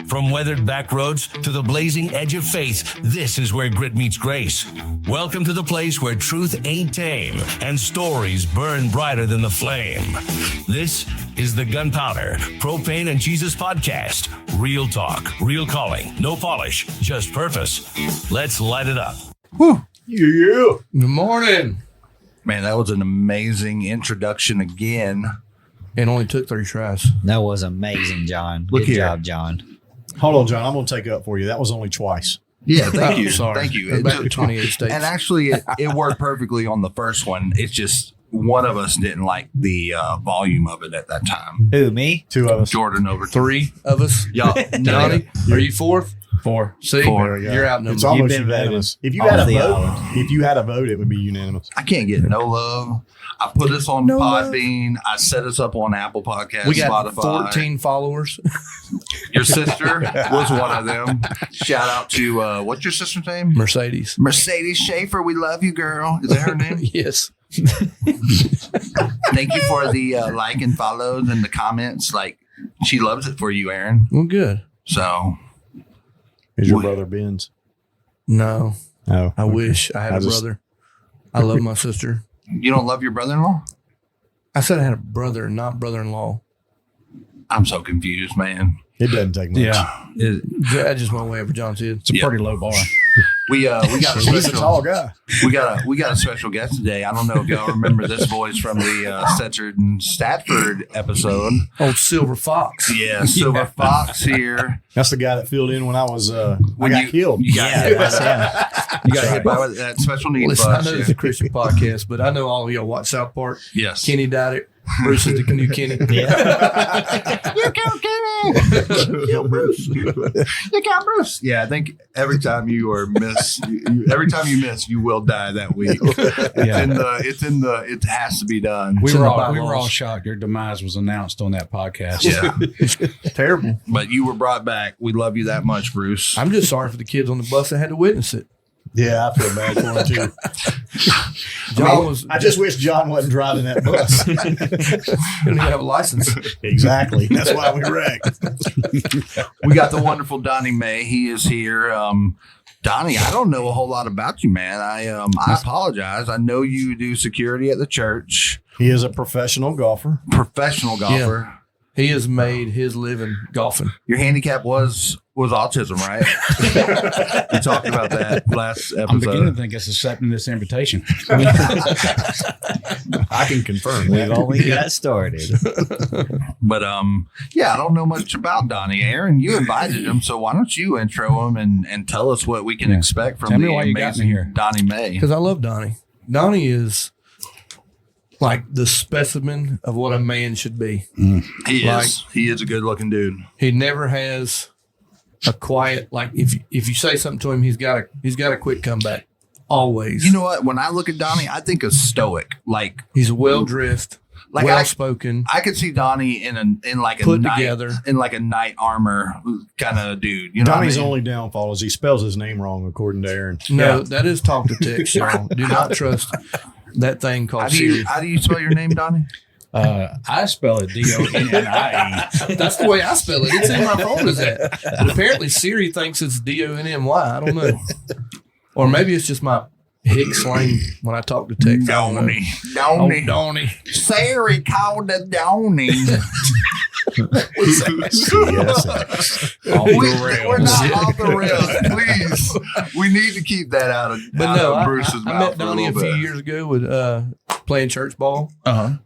From weathered back roads to the blazing edge of faith, this is where grit meets grace. Welcome to the place where truth ain't tame and stories burn brighter than the flame. This is the Gunpowder, Propane and Jesus podcast. Real talk, real calling, no polish, just purpose. Let's light it up. Woo. Yeah. Good morning. Man, that was an amazing introduction again. It only took 3 tries. That was amazing, John. Look Good here. job, John. Hold on, John. I'm going to take up for you. That was only twice. Yeah, thank you. Sorry. Thank you. Back to 28 states. And actually, it worked perfectly on the first one. It's just one of us didn't like the volume of it at that time. Who, me? 2 of us. Jordan over 3 of us. y'all. Donnie, are you 4th? 4. See, Four. you're outnumbered. It's almost been unanimous. If you all had a the vote, hours. if you had a vote, it would be unanimous. I can't get no love. I put this on Podbean. I set us up on Apple Podcasts, We got Spotify. 14 followers. Your sister was one of them. Shout out to what's your sister's name? Mercedes. Mercedes Schaefer. We love you, girl. Is that her name? Yes. Thank you for the like and follows and the comments. Like, she loves it for you, Aaron. Well, good. So, Is your Wait. brother Ben's? No, Oh, I wish I had a just- brother. I love my sister. you don't love your brother-in-law? I said I had a brother, not brother-in-law. I'm so confused, man. It doesn't take much. I just went way over John's head. It's a pretty low bar. We got a He's a tall special. guy. We got a special guest today. I don't know if y'all remember this voice from the Stetford and Statford episode. Old Silver Fox. Yeah, Silver Fox here. That's the guy that filled in when I was I When got you- killed. You got hit by that. You got hit by that special needs Listen, I bus. know it's a Christian podcast, but I know all of y'all watch South Park. Yes. Kenny died it. Bruce is the new Kenny. Yeah. You killed Kenny. Kill Bruce. You killed Bruce. Yeah, I think every time you miss, every time you miss, you will die that week. It has to be done. We in were the all bylaws. shocked your demise was announced on that podcast. Yeah, Terrible. but you were brought back. We love you that much, Bruce. I'm just sorry for the kids on the bus that had to witness it. Yeah, I feel bad for him too. John was I just wish John wasn't driving that bus. didn't even have a license. Exactly. That's why we wrecked. We got the wonderful Donnie May. He is here. Donnie, I don't know a whole lot about you, man. I apologize. I know you do security at the church. He is a professional golfer. Professional golfer. He has made his living golfing. Your handicap was autism, right? You talked about that last I'm beginning to episode. think it's accepting this invitation. I can confirm We've that. only got started. But yeah, I don't know much about Donnie. Aaron, you invited him, so why don't you intro him and tell us what we can Yeah. expect from Tell me the why you got me amazing here. Donnie May. Because I love Donnie. Donnie is like the specimen of what a man should be. He is a good looking dude. He never has a quiet, like if you say something to him, he's got a quick comeback. Always. You know what? When I look at Donnie, I think of stoic. Like He's well dressed, Like well spoken. I could see Donnie in like a Put knight, together. in like a knight armor kind of dude. You know, Donnie's what I mean? only downfall is he spells his name wrong, according to Aaron. No, that is talk to text, y'all. Do not trust that thing called Siri. How do you spell your name, Donnie? I spell it D-O-N-N-I-E. That's the way I spell it. It's in my phone as that. But apparently Siri thinks it's D-O-N-N-Y. I don't know. Or maybe it's just my hick slang when I talk to text. I don't know. Donnie. Oh, Donnie. Sari called the Donnie. We're not off the rails. Please. We need to keep that out of, But no, I Bruce's mouth. met for Donnie a little few bit. years ago with playing church ball. Uh-huh.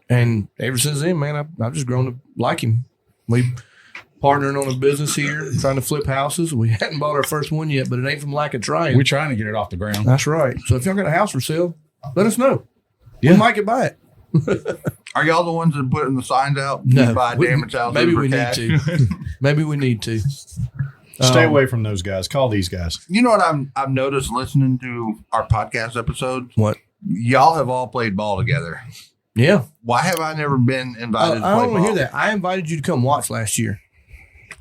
And ever since then, man, I've just grown to like him. We partnering on a business here, trying to flip houses. We hadn't bought our first one yet, but it ain't from lack of trying. We're trying to get it off the ground. That's right. So if y'all got a house for sale, let us know. We might get buy it. Are y'all the ones that are putting the signs out? No, You buy we- damage houses maybe for we need cash? to. Maybe we need to. Stay away from those guys. Call these guys. You know what I've noticed listening to our podcast episodes? What? Y'all have all played ball together. Yeah. Why have I never been invited to I play don't want to ball? hear that. I invited you to come watch last year.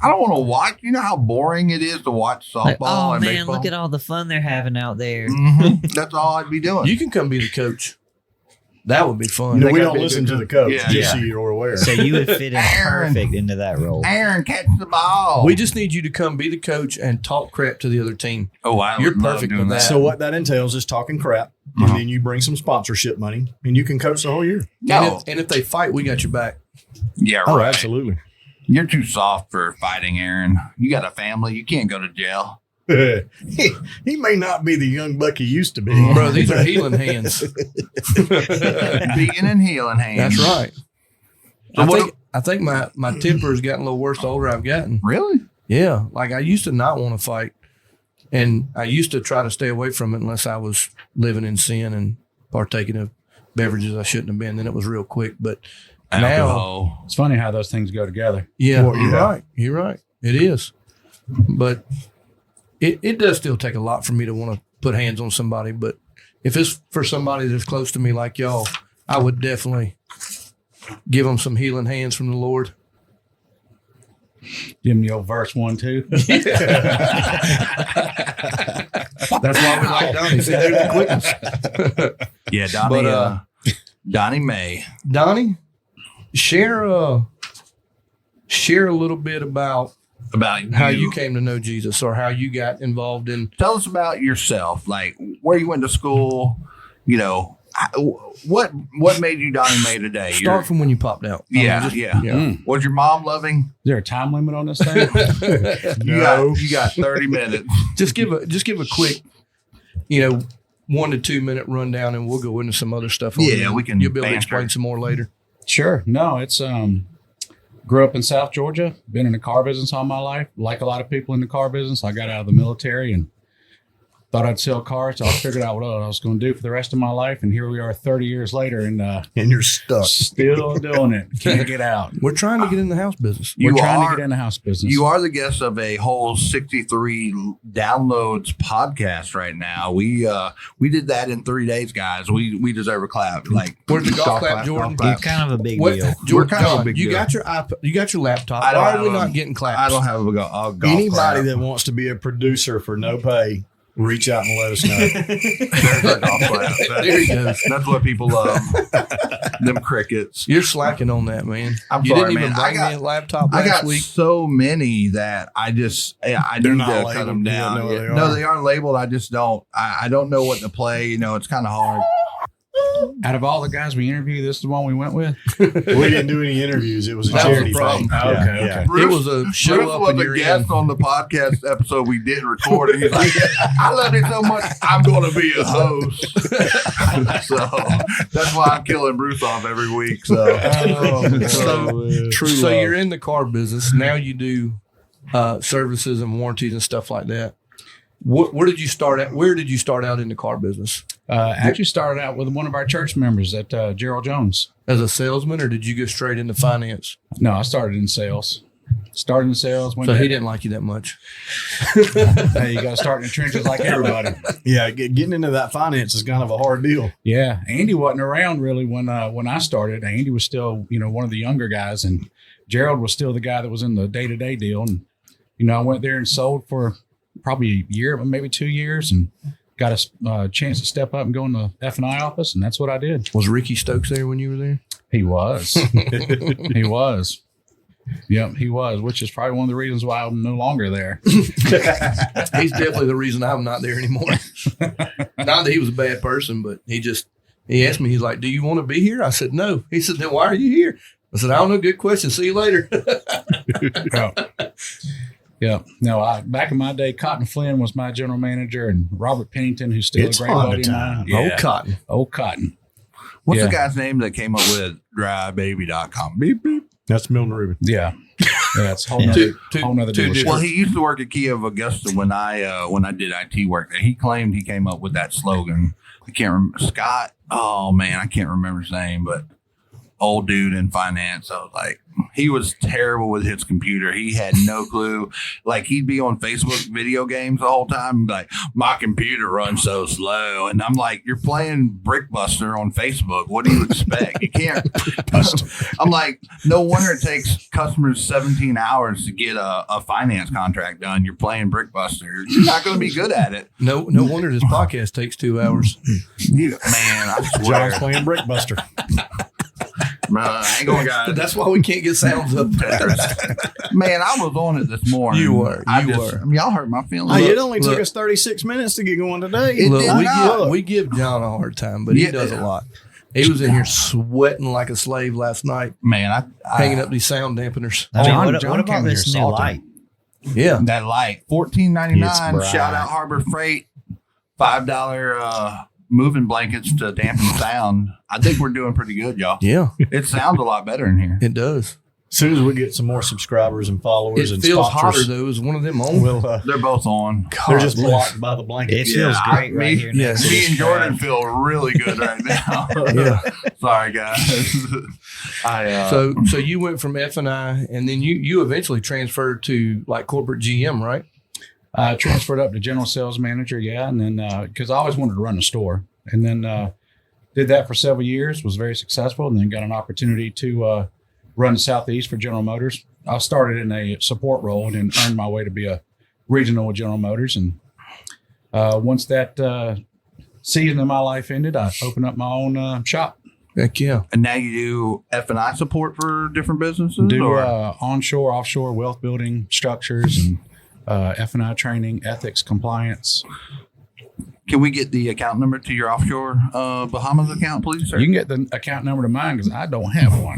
I don't want to watch. You know how boring it is to watch softball Like, oh, and man, baseball? look at all the fun they're having out there. That's all I'd be doing. You can come be the coach. That would be fun. You know, They we gotta don't be a listen good to the coach. coach, Yeah. just so you're aware. So you would fit in Aaron. perfect into that role. Aaron, catch the ball. We just need you to come be the coach and talk crap to the other team. Oh, I You're would love perfect doing with that. So what that entails is talking crap, and Uh-huh. then you bring some sponsorship money, and you can coach the whole year. No. And if they fight, we got your back. Yeah, Oh, right. absolutely. You're too soft for fighting, Aaron. You got a family. You can't go to jail. he may not be the young buck he used to be. Bro, these are healing hands. Beating and healing hands. That's right. So I think my temper has gotten a little worse the older I've gotten. Really? Yeah. Like I used to not want to fight. And I used to try to stay away from it unless I was living in sin and partaking of beverages I shouldn't have been. Then it was real quick. But now, Alcohol. It's funny how those things go together. yeah, Well, you're yeah. right. You're right. It is. But it does still take a lot for me to want to put hands on somebody. But if it's for somebody that's close to me like y'all, I would definitely give them some healing hands from the Lord. Give them the old verse 1, 2. That's why we like Donnie. See, there's the quickness. Yeah, Donnie. But, Donnie May. Donnie, share a little bit about About how you came to know Jesus or how you got involved in. Tell us about yourself, like where you went to school. You know, what made you Donnie May today? Start from when you popped out. Yeah, yeah. Was your mom loving? Is there a time limit on this thing? You got 30 minutes. Just give a quick, 1 to 2 minute rundown, and we'll go into some other stuff. Yeah, we can You'll be able to banter. explain some more later. Sure. No, it's grew up in South Georgia, been in the car business all my life. Like a lot of people in the car business, I got out of the military and thought I'd sell cars. So I figured out what I was going to do for the rest of my life. And here we are 30 years later and And you're stuck. still doing it. Can't get out. We're trying to get in the house business. We're You trying are- to get in the house business. You are the guest of a whole 63 downloads podcast right now. We did that in 3 days, guys. We deserve a clap. Like, Where's the golf clap, Jordan? You're kind of a big What, deal. Jordan, kind of a John, big you deal. got your iPad, you got your laptop. I don't Why have are we a- not getting claps? I don't have a golf Anybody clap. that wants to be a producer for no pay, reach out and let us know. There's our golf clap. There he goes. That's what people love. Them crickets. You're slacking on that, man. I'm you sorry, didn't even man. bring me a laptop I last got week. so many that I need They're not to cut labeled. them You down. don't know where they No, are. they aren't labeled. I just don't. I don't know what to play. It's kind of hard. Out of all the guys we interviewed, this is the one we went with. We didn't do any interviews. It was a That was charity the problem. thing. Oh, okay, okay. It was a show Bruce up was and a you're guest in. on the podcast episode we didn't record, and he's like, "I love it so much, I'm going to be a host." So that's why I'm killing Bruce off every week. So, So you're in the car business now. You do services and warranties and stuff like that. Where did you start at? Where did you start out in the car business? Actually started out with one of our church members at Gerald Jones. As a salesman, or did you go straight into finance? No, I started in sales. Went So back- he didn't like you that much. Hey, you got to start in the trenches like everybody. Yeah, getting into that finance is kind of a hard deal. Yeah, Andy wasn't around really when I started. Andy was still, one of the younger guys, and Gerald was still the guy that was in the day-to-day deal. And I went there and sold for probably a year, maybe 2 years, and got a chance to step up and go in the F&I office, and that's what I did. Was Ricky Stokes there when you were there? He was. He was. Yep, he was, which is probably one of the reasons why I'm no longer there. He's definitely the reason I'm not there anymore. Not that he was a bad person, but he asked me, he's like, "Do you want to be here?" I said, "No." He said, "Then why are you here?" I said, "I don't know. Good question. See you later." Yeah. No, back in my day, Cotton Flynn was my general manager, and Robert Pennington, who's still It's a great fun buddy of to mine. time. Yeah. Old Cotton. Old Cotton. what's Yeah. the guy's name that came up with drybaby.com? Beep beep. That's Milton Rubin. Yeah. Yeah, it's a whole nother, whole nother two dealership. different- Well, he used to work at Kia of Augusta when I did IT work there. He claimed he came up with that slogan. I can't remember Scott. Oh man, I can't remember his name, but old dude in finance. I was like, he was terrible with his computer. He had no clue. Like, he'd be on Facebook video games the whole time and be like, my computer runs so slow. And I'm like, you're playing Brickbuster on Facebook. What do you expect? You can't. I'm like, no wonder it takes customers 17 hours to get a finance contract done. You're playing Brickbuster. You're not going to be good at it. No wonder this podcast takes 2 hours. Man, I swear. John's playing Brickbuster. I ain't gonna got it. That's why we can't get sounds up. Man, I was on it this morning. You were. Y'all hurt my feelings. Hey, it only took us 36 minutes to get going today. We give John a hard time, but he does a lot. He was in here sweating like a slave last night. Man, hanging up these sound dampeners. What about this new light? Yeah, that light, $14.99. Shout out Harbor Freight, $5 moving blankets to dampen sound. I think we're doing pretty good, y'all. Yeah, it sounds a lot better in here. It does. As soon as we get some more subscribers and followers, it and feels sponsors, hotter though. Is one of them on? They're both on. God, they're just blocked by the blanket. It feels great right here. Me and Jordan feel really good right now. Yeah. Sorry, guys. So you went from F&I, and then you eventually transferred to like corporate GM, right? I transferred up to general sales manager, and then because I always wanted to run a store, and then did that for several years, was very successful, and then got an opportunity to run the Southeast for General Motors. I started in a support role and then earned my way to be a regional with General Motors. And once that season of my life ended, I opened up my own shop. Heck yeah. And now you do F&I support for different businesses? Do onshore, offshore wealth building structures and F&I training, ethics, compliance. Can we get the account number to your offshore Bahamas account, please, sir? You can get the account number to mine because I don't have one.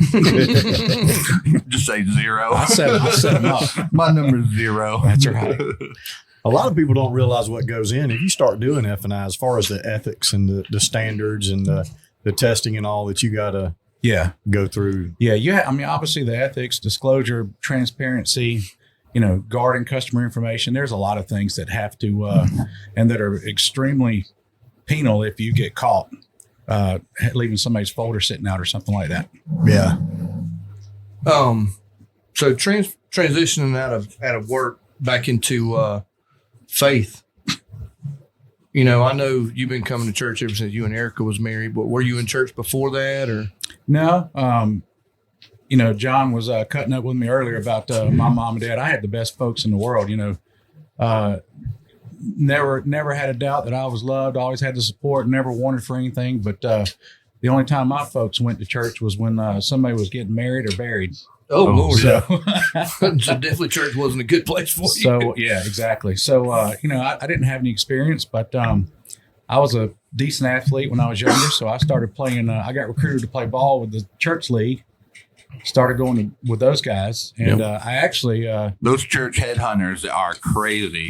Just say 0. I set them up. My number's 0. That's right. A lot of people don't realize what goes in. If you start doing F&I, as far as the ethics and the standards and the testing and all that you got to go through. Yeah. Obviously the ethics, disclosure, transparency, guarding customer information. There's a lot of things that have to, and that are extremely penal if you get caught leaving somebody's folder sitting out or something like that. Yeah. So transitioning out of work back into faith. I know you've been coming to church ever since you and Erica was married, but were you in church before that, or? No. John was cutting up with me earlier about my mom and dad. I had the best folks in the world, never had a doubt that I was loved, always had the support, never wanted for anything. But the only time my folks went to church was when somebody was getting married or buried. Oh, Lord. So, so definitely church wasn't a good place for you. So, yeah, exactly. So, I didn't have any experience, but I was a decent athlete when I was younger. So I started playing, I got recruited to play ball with the church league. Started going with those guys, and I actually those church headhunters are crazy.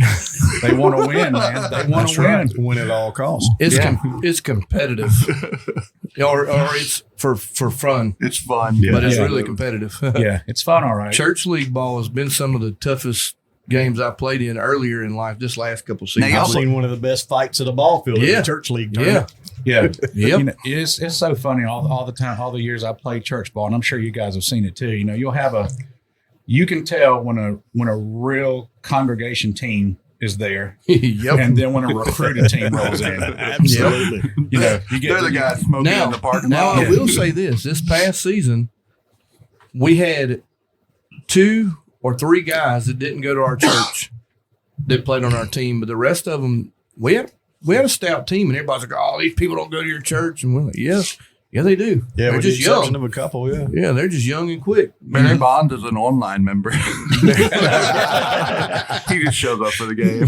They want to win, man. They want to win at all costs. It's competitive, or it's for fun. It's fun, but it's really competitive. Yeah, it's fun. All right. Church league ball has been some of the toughest games I played in earlier in life. This last couple seasons, I've seen one of the best fights at a ball field in the church league tournament. Yeah. Yep. It's so funny all the time, all the years I played church ball, and I'm sure you guys have seen it too. You can tell when a real congregation team is there, and then when a recruited team rolls in. Absolutely. They're the guys smoking in the parking lot. Now I will say this past season, we had 2 or 3 guys that didn't go to our church that played on our team, but the rest of them, we had a stout team, and everybody's like, "Oh, these people don't go to your church," and we're like, "Yeah, they do. Yeah, they're just young. Of a couple, yeah, they're just young and quick." Barry Bond is an online member. He just shows up for the game.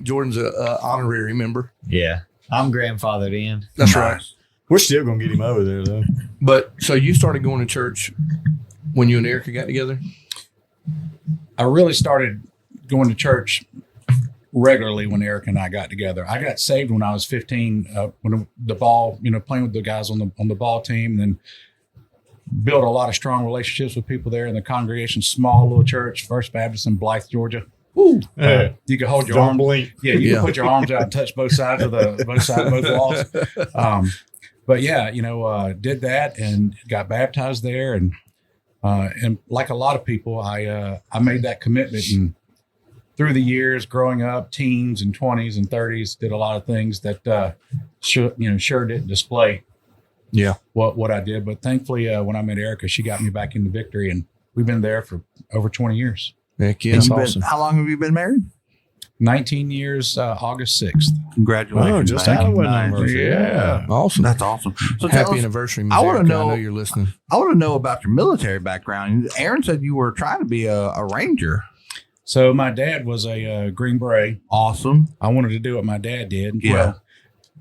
Jordan's a honorary member. Yeah, I'm grandfathered in. That's right. We're still gonna get him over there though. But so you started going to church when you and Erica got together? I really started going to church regularly when Eric and I got together. I got saved when I was 15, when the ball, playing with the guys on the ball team, and then built a lot of strong relationships with people there in the congregation. Small little church, First Baptist in Blythe, Georgia. Ooh. You could hold your arm. Blink. Yeah, you can put your arms out and touch both sides of both walls. but yeah, did that and got baptized there. And like a lot of people, I made that commitment, and through the years growing up, teens and 20s and 30s, did a lot of things that sure didn't display what I did. But thankfully, when I met Erica, she got me back into victory, and we've been there for over 20 years. Heck yeah, that's awesome. How long have you been married? 19 years, August 6th. Congratulations. Oh, just had a wedding anniversary. Yeah. Awesome. That's awesome. So happy anniversary, Ms. I want to Erica. know. I know you're listening. I want to know about your military background. Aaron said you were trying to be a Ranger. So my dad was a Green Beret. Awesome. I wanted to do what my dad did. Yeah. Well,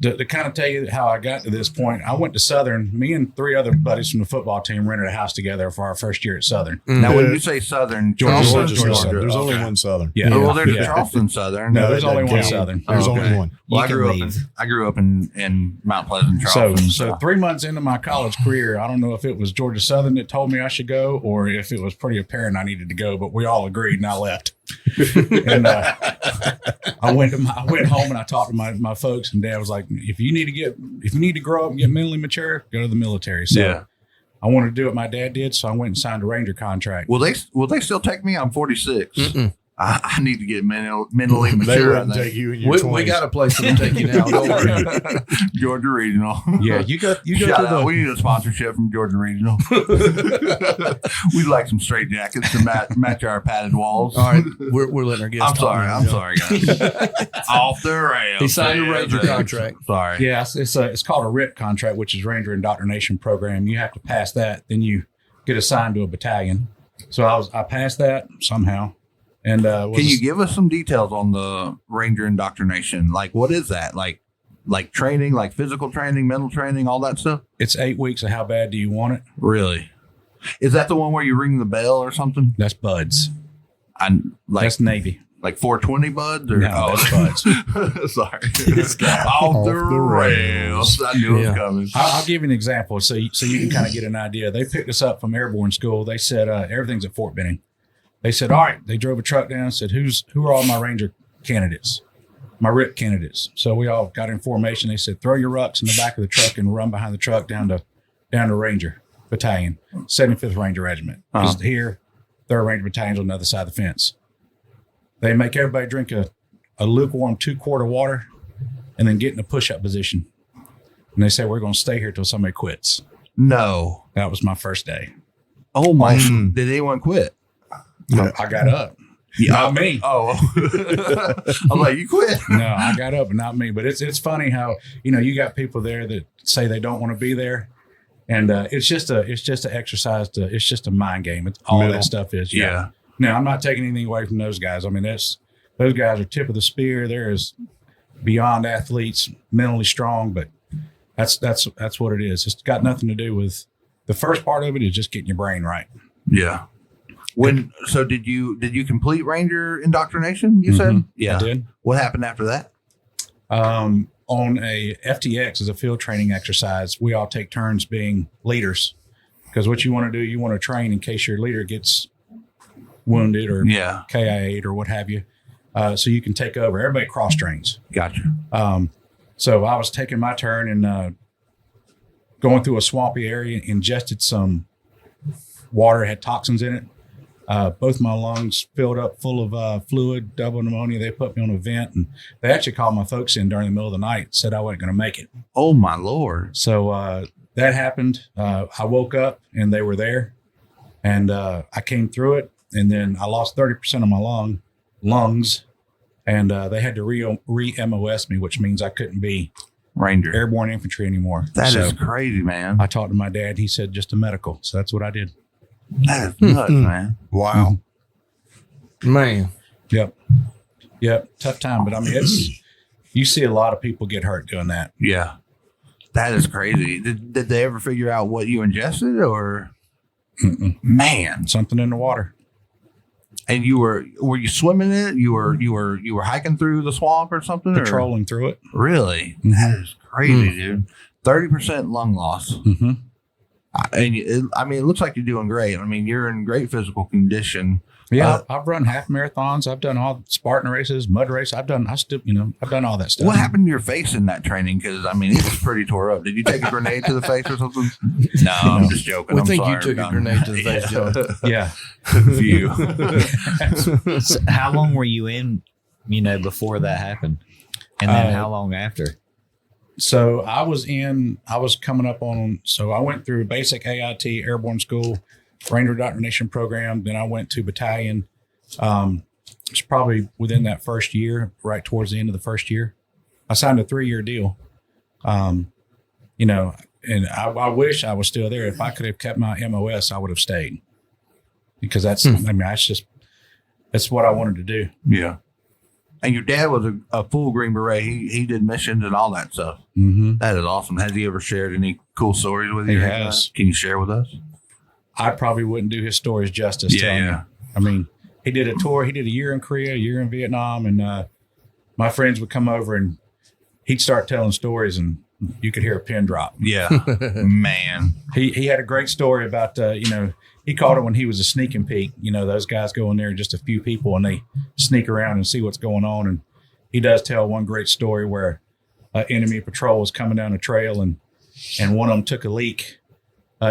to kind of tell you how I got to this point, I went to Southern. Me and 3 other buddies from the football team rented a house together for our first year at Southern. Now, when you say Southern, Georgia Southern. There's only Okay. one Southern. Yeah. Well, there's a Charleston Southern. No, there's only one count. Southern. There's Okay. only one. Well, You I can grew up in Mount Pleasant, Charleston. So 3 months into my college career, I don't know if it was Georgia Southern that told me I should go, or if it was pretty apparent I needed to go, but we all agreed, and I left. And I went home and I talked to my folks, and Dad was like, if you need to grow up and get mentally mature, go to the military. So Yeah. I wanted to do what my dad did, so I went and signed a Ranger contract. Will they still take me? I'm 46. Mm-mm. I need to get mentally They mature. wouldn't take you in your 20s. We got a place to take you now. Don't worry. Georgia Regional. Yeah, you go Shout to out. the. We need a sponsorship from Georgia Regional. We'd like some straight jackets to match our padded walls. All right, we're letting our guests. I'm sorry. talk I'm now. sorry, guys. Off the rails. He signed a Ranger contract. Sorry. Yeah, it's called a RIT contract, which is Ranger Indoctrination Program. You have to pass that, then you get assigned to a battalion. So I passed that somehow. And Can you give us some details on the Ranger indoctrination? Like, what is that? Like training, like physical training, mental training, all that stuff? It's 8 weeks of how bad do you want it? Really? Is that the one where you ring the bell or something? That's buds. That's Navy. like 420 buds? Or, No, that's buds. Sorry. Off the rails. I knew it was coming. I'll give you an example so you can kind of get an idea. They picked us up from airborne school. They said everything's at Fort Benning. They said, all right. They drove a truck down and said, who are all my Ranger candidates? My RIT candidates. So we all got in formation. They said, throw your rucks in the back of the truck and run behind the truck down to Ranger Battalion, 75th Ranger Regiment. Just here, 3rd Ranger Battalion's on the other side of the fence. They make everybody drink a lukewarm 2-quart of water and then get in a push-up position. And they say, we're going to stay here till somebody quits. No. That was my first day. Oh, my. Did anyone quit? I got up. Not me. Oh. I'm like, you quit? No, I got up, but not me. But it's funny how, you got people there that say they don't want to be there. And it's just an exercise it's just a mind game. It's all that stuff is. Yeah. Now, I'm not taking anything away from those guys. I mean, those guys are tip of the spear. They're as beyond athletes, mentally strong, but that's what it is. It's got nothing to do with the first part of it is just getting your brain right. Yeah. So did you complete Ranger indoctrination? You said, yeah, I did. What happened after that? On a FTX as a field training exercise, we all take turns being leaders because what you want to do, you want to train in case your leader gets wounded or KIA'd or what have you. So you can take over. Everybody cross trains. Gotcha. So I was taking my turn and going through a swampy area, ingested some water, had toxins in it. Both my lungs filled up full of fluid, double pneumonia. They put me on a vent, and they actually called my folks in during the middle of the night, said I wasn't going to make it. Oh, my Lord. So that happened. I woke up, and they were there, and I came through it, and then I lost 30% of my lungs, and they had to re-MOS me, which means I couldn't be Ranger airborne infantry anymore. That is crazy, man. I talked to my dad. He said just a medical. So that's what I did. That is nuts, man. Wow. Man. Yep. Tough time. But I mean, you see a lot of people get hurt doing that. Yeah. That is crazy. Did they ever figure out what you ingested or? Mm-mm. Man, something in the water. And were you swimming in it? You were hiking through the swamp or something? Patrolling through it. Really? Mm-hmm. That is crazy, dude. 30% lung loss. Mm-hmm. It looks like you're doing great. I mean, you're in great physical condition. Yeah, I've run half marathons. I've done all Spartan races, mud race. I've done all that stuff. What happened to your face in that training? Because it was pretty tore up. Did you take a grenade to the face or something? No, I'm just joking. We I'm think sorry, you took a grenade to the face, Joe. Yeah, few. So how long were you in, before that happened? And then how long after? So I was coming up on, so I went through basic AIT airborne school, Ranger indoctrination program. Then I went to battalion. It's probably within that first year, right towards the end of the first year, I signed a 3-year deal. And I wish I was still there. If I could have kept my MOS, I would have stayed, because that's what I wanted to do. Yeah. And your dad was a full Green Beret. He did missions and all that stuff. Mm-hmm. That is awesome. Has he ever shared any cool stories with you? He has. Can you share with us? I probably wouldn't do his stories justice. Yeah. I mean, he did a tour. He did a year in Korea, a year in Vietnam, and my friends would come over and he'd start telling stories, and you could hear a pin drop. Yeah, man. He had a great story about he called it when he was a sneaking peek. Those guys go in there, just a few people, and they sneak around and see what's going on. And he does tell one great story where enemy patrol was coming down a trail, and one of them took a leak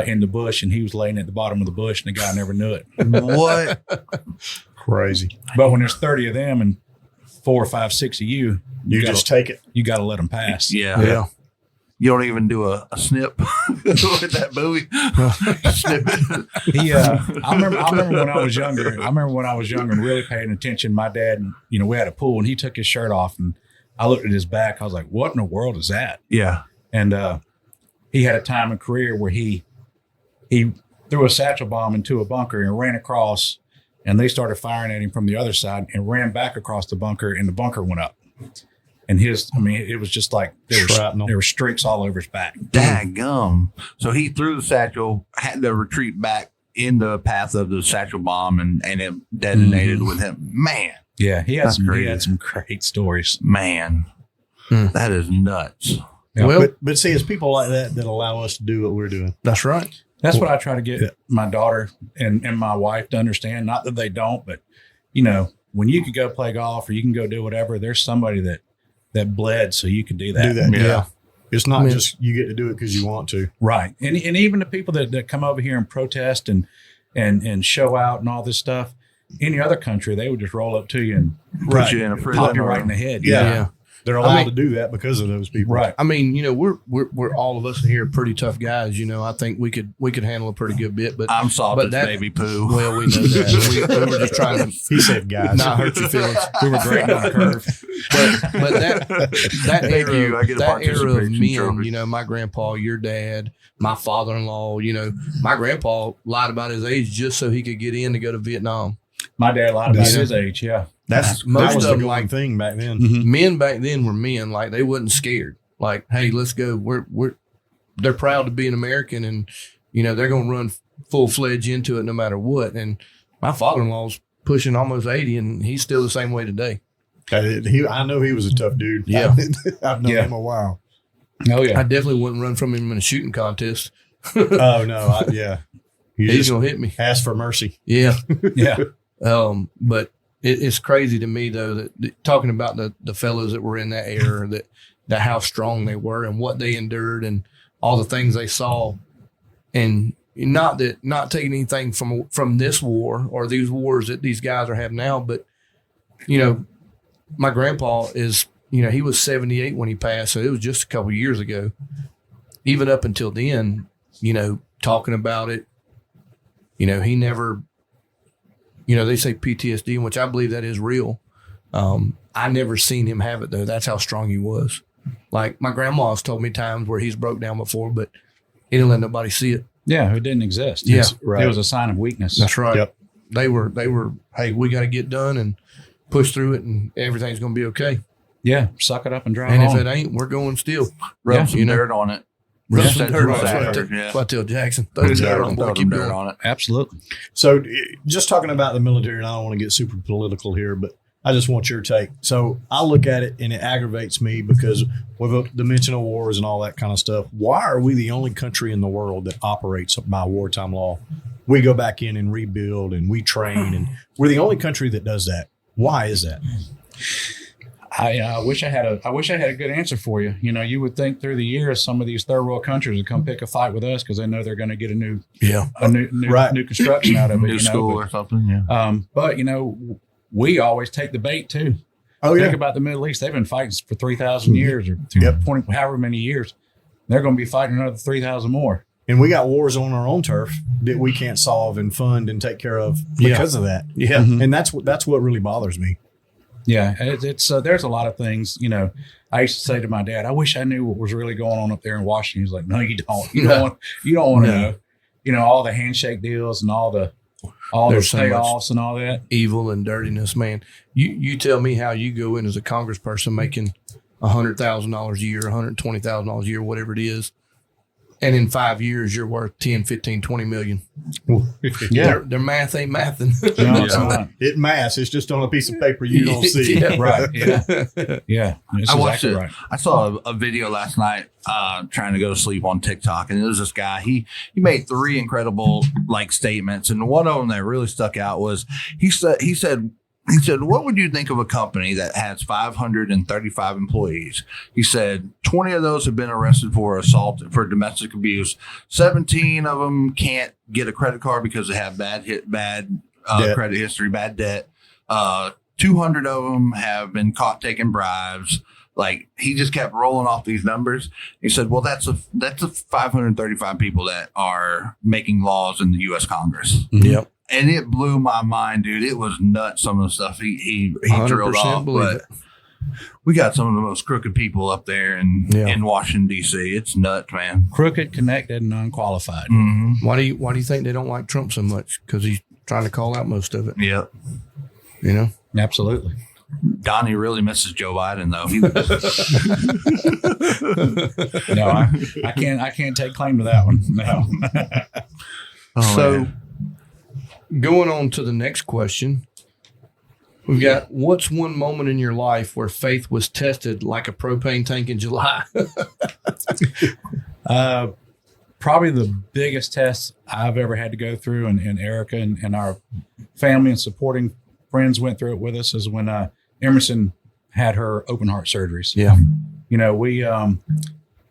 in the bush, and he was laying at the bottom of the bush, and the guy never knew it. What? Crazy. But when there's 30 of them and 4 or 5, 6 of you just take it. You got to let them pass. Yeah. You don't even do a snip with that buoy. Snip it. I remember when I was younger. And really paying attention. My dad, we had a pool, and he took his shirt off, and I looked at his back. I was like, "What in the world is that?" Yeah. And he had a time in career where he threw a satchel bomb into a bunker and ran across, and they started firing at him from the other side, and ran back across the bunker, and the bunker went up. And it was just like there were streaks all over his back. Daggum. So he threw the satchel, had to retreat back in the path of the satchel bomb, and it detonated with him. Man. Yeah, he had some great stories. Man, that is nuts. Yeah, well, but see, it's people like that allow us to do what we're doing. That's right. That's what I try to get my daughter and my wife to understand. Not that they don't, but when you could go play golf or you can go do whatever, there's somebody that bled so you could do that. Yeah. It's not just you get to do it because you want to. Right. And even the people that come over here and protest and show out and all this stuff, any other country, they would just roll up to you and put you in a prison, pop you right in the head. Yeah. They're allowed to do that because of those people. Right. I mean, we're all of us here pretty tough guys. I think we could handle a pretty good bit, but I'm soft as baby poo. Well, we know that. we were just trying to. He said, guys, not hurt your feelings. We were great on the curve. But that era of men, trophy. my grandpa, your dad, my father-in-law, my grandpa lied about his age just so he could get in to go to Vietnam. My dad lied about his age. Yeah. That was the going thing back then. Mm-hmm. Men back then were men. Like, they wasn't scared. Like, hey, let's go. They're proud to be an American, and they're going to run full-fledged into it no matter what. And my father-in-law's pushing almost 80, and he's still the same way today. I know he was a tough dude. Yeah. I've known him a while. Oh yeah. I definitely wouldn't run from him in a shooting contest. Oh no. He's going to hit me. Ask for mercy. Yeah. Yeah. But it's crazy to me, though, that talking about the fellows that were in that era, that how strong they were and what they endured and all the things they saw. And not taking anything from this war or these wars that these guys are having now, but, my grandpa is, he was 78 when he passed, so it was just a couple of years ago. Even up until then, talking about it, he never... they say PTSD, which I believe that is real. I never seen him have it, though. That's how strong he was. Like, my grandma's told me times where he's broke down before, but he didn't let nobody see it. Yeah, it didn't exist. Yeah, right. It was a sign of weakness. That's right. Yep. They were. Hey, we got to get done and push through it, and everything's going to be okay. Yeah, suck it up and drive and on. if it ain't, we're going still. Rub some dirt on it. Rub some dirt on it. That's what I tell Jackson. Throw the dirt on it. Keep dirt on it. Absolutely. So just talking about the military, and I don't want to get super political here, but I just want your take. So I look at it and it aggravates me because with the dimensional wars and all that kind of stuff, why are we the only country in the world that operates by wartime law? We go back in and rebuild and we train, and we're the only country that does that. Why is that? I wish I had a good answer for you. You know, you would think through the years some of these third world countries would come pick a fight with us because they know they're going to get a new construction out of it, new school or something. Yeah. But you know, we always take the bait too. Think about the Middle East; they've been fighting for 3,000 years or 20, however many years. They're going to be fighting another 3,000 more. And we got wars on our own turf that we can't solve and fund and take care of because of that. Yeah, and that's what really bothers me. Yeah, it's there's a lot of things. You know, I used to say to my dad, "I wish I knew what was really going on up there in Washington." He's like, "No, you don't. You don't want to know. You know, all the handshake deals and all the payoffs and all that evil and dirtiness, man. You tell me how you go in as a congressperson making $100,000 a year, $120,000 a year, whatever it is. And in 5 years, you're worth 10, 15, 20 million. Yeah. Their math ain't mathing. It maths. It's just on a piece of paper you don't see. Right. Yeah. I watched it. Right. I saw a video last night trying to go to sleep on TikTok. And there was this guy. He made 3 incredible statements. And one of them that really stuck out was he said, what would you think of a company that has 535 employees? He said 20 of those have been arrested for assault, for domestic abuse. 17 of them can't get a credit card because they have bad credit history, bad debt. 200 of them have been caught taking bribes. Like, he just kept rolling off these numbers. He said, well, that's a 535 people that are making laws in the U.S. Congress. Yep. And it blew my mind, dude. It was nuts, some of the stuff he drilled off. But we got some of the most crooked people up there in Washington, D.C. It's nuts, man. Crooked, connected, and unqualified. Mm-hmm. Why do you think they don't like Trump so much? Because he's trying to call out most of it. Yep. You know? Absolutely. Donnie really misses Joe Biden, though. No, I can't take claim to that one. No. Man. Going on to the next question, we've got, what's one moment in your life where faith was tested like a propane tank in July? Probably the biggest test I've ever had to go through, and Erica and our family and supporting friends went through it with us, is when Emerson had her open heart surgeries. Yeah. You know,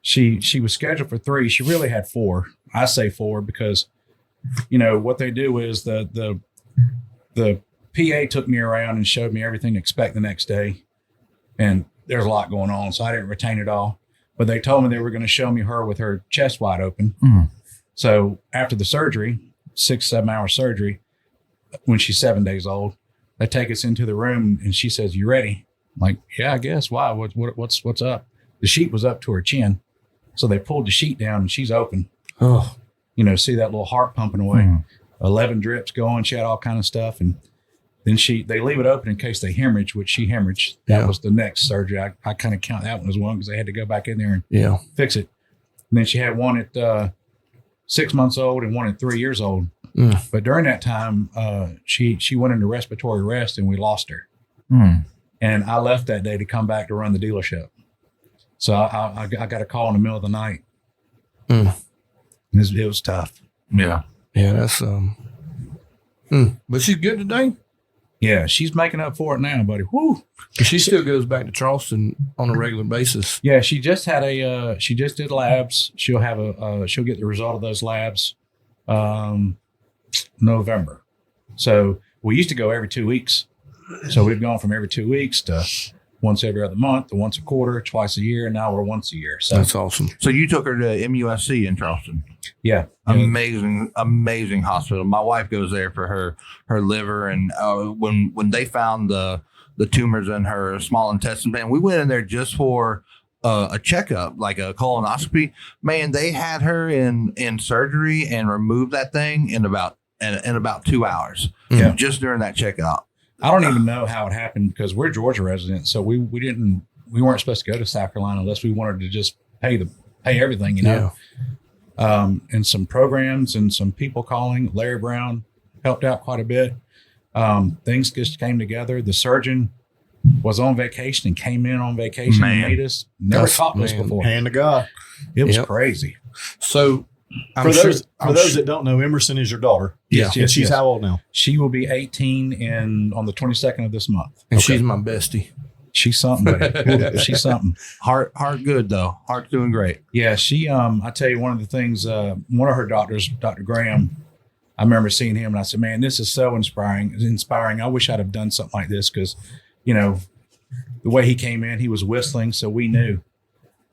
she was scheduled for 3. She really had 4. I say 4 because, you know, what they do is the PA took me around and showed me everything to expect the next day. And there's a lot going on, so I didn't retain it all. But they told me they were going to show me her with her chest wide open. Mm. So after the surgery, 6-7 hour surgery, when she's 7 days old, they take us into the room and she says, "You ready?" I'm like, "Yeah, I guess." "Why? What's up?" The sheet was up to her chin. So they pulled the sheet down and she's open. Oh. You know, see that little heart pumping away, 11 drips going. She had all kind of stuff. And then they leave it open in case they hemorrhage, which she hemorrhaged. That was the next surgery. I kind of count that one as one because they had to go back in there and fix it. And then she had one at 6 months old and one at 3 years old. Mm. But during that time, she went into respiratory rest and we lost her. Mm. And I left that day to come back to run the dealership. So I got a call in the middle of the night. Mm. It was tough. Yeah. Yeah, that's but she's good today? Yeah, she's making up for it now, buddy. Woo. She still goes back to Charleston on a regular basis. Yeah, she just had she just did labs. She'll have she'll get the result of those labs November. So we used to go every 2 weeks. So we've gone from every 2 weeks to once every other month, to once a quarter, twice a year, and now we're once a year. So that's awesome. So you took her to MUSC in Charleston. Yeah. Amazing hospital. My wife goes there for her liver. And when they found the tumors in her small intestine, man, we went in there just for a checkup, like a colonoscopy. Man, they had her in surgery and removed that thing in about 2 hours. Yeah. Just during that checkup. I don't even know how it happened because we're Georgia residents. So we weren't supposed to go to South Carolina unless we wanted to just pay everything, you know. Yeah. And some programs and some people calling. Larry Brown helped out quite a bit. Things just came together. The surgeon was on vacation and came in on vacation and made us. Never taught us before. Hand to God. It was crazy. So For those that don't know, Emerson is your daughter. Yes, And she's how old now? She will be 18 on the 22nd of this month. And she's my bestie. She's something, buddy. She's something. Heart good though. Heart's doing great. Yeah, she. I tell you, one of the things. One of her doctors, Dr. Graham. I remember seeing him, and I said, "Man, this is so inspiring. I wish I'd have done something like this because, the way he came in, he was whistling, so we knew.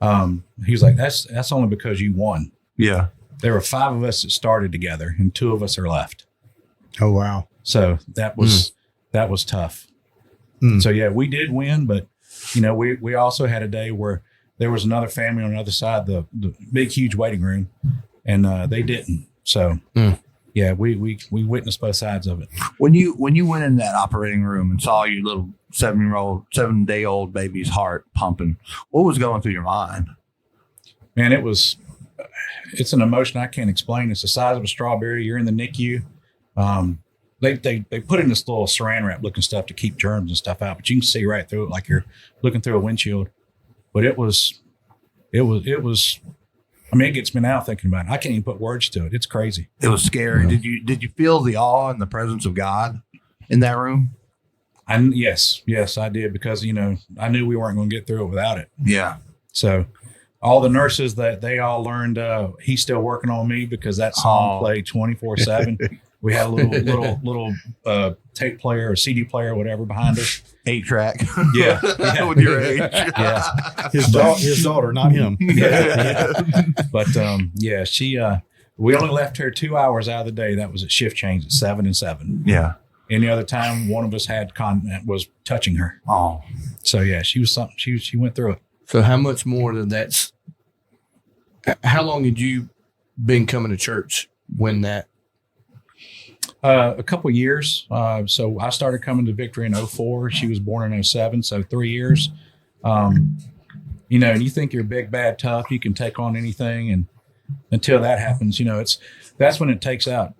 He was like, "That's only because you won." Yeah. There were 5 of us that started together, and 2 of us are left. Oh, wow. So that was tough. So yeah, we did win, but we also had a day where there was another family on the other side, the big, huge waiting room, and they didn't. So yeah, we witnessed both sides of it. When you went in that operating room and saw your little 7-day-old baby's heart pumping, what was going through your mind? Man, it's an emotion I can't explain. It's the size of a strawberry. You're in the NICU. They put in this little saran wrap looking stuff to keep germs and stuff out, but you can see right through it like you're looking through a windshield. But it was. I mean, it gets me now thinking about it. I can't even put words to it. It's crazy. It was scary. Did you feel the awe and the presence of God in that room? Yes, I did because I knew we weren't going to get through it without it. Yeah. So all the nurses that they all learned, he's still working on me because that song played 24/7. We had a little tape player or CD player or whatever behind us. 8-track. Yeah. With your age. Yeah. His daughter, not him. Yeah. But she. We only left her 2 hours out of the day. That was at shift change at 7 and 7. Yeah. Any other time, one of us was touching her. Oh. So yeah, she was something. She went through it. So how much more than that's? How long had you been coming to church when that? A couple of years. So I started coming to Victory in 2004. She was born in 2007, so 3 years. And you think you're big, bad, tough. You can take on anything, and until that happens, that's when it takes out.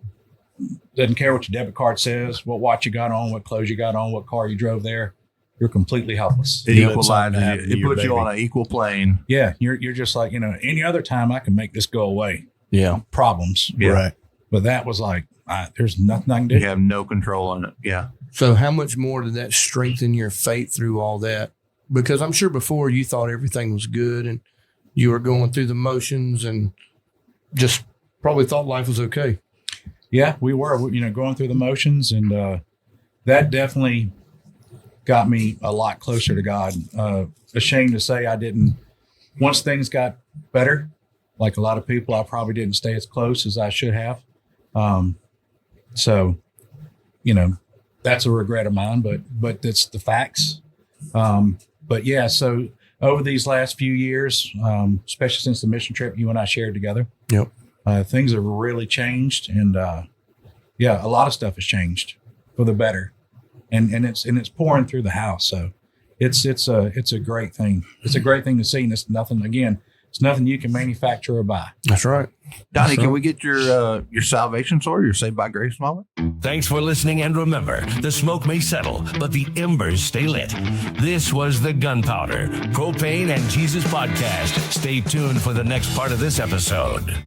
Doesn't care what your debit card says, what watch you got on, what clothes you got on, what car you drove there. You're completely helpless. It equalizes you. It puts you on an equal plane. Yeah, you're just like any other time I can make this go away. Yeah, problems. Yeah. Right. But that was like, there's nothing I can do. You have no control on it. Yeah. So how much more did that strengthen your faith through all that? Because I'm sure before you thought everything was good and you were going through the motions and just probably thought life was okay. Yeah, we were, going through the motions, and that definitely got me a lot closer to God. Ashamed to say I didn't. Once things got better, like a lot of people, I probably didn't stay as close as I should have. So, that's a regret of mine, but that's the facts. But yeah, so over these last few years, especially since the mission trip you and I shared together, Yep. Things have really changed, and a lot of stuff has changed for the better, and it's pouring through the house. So it's a great thing. It's a great thing to see, and it's nothing you can manufacture or buy. That's right. Donnie, can we get your salvation story, your Saved by Grace moment? Thanks for listening, and remember, the smoke may settle, but the embers stay lit. This was the Gunpowder, Propane, and Jesus podcast. Stay tuned for the next part of this episode.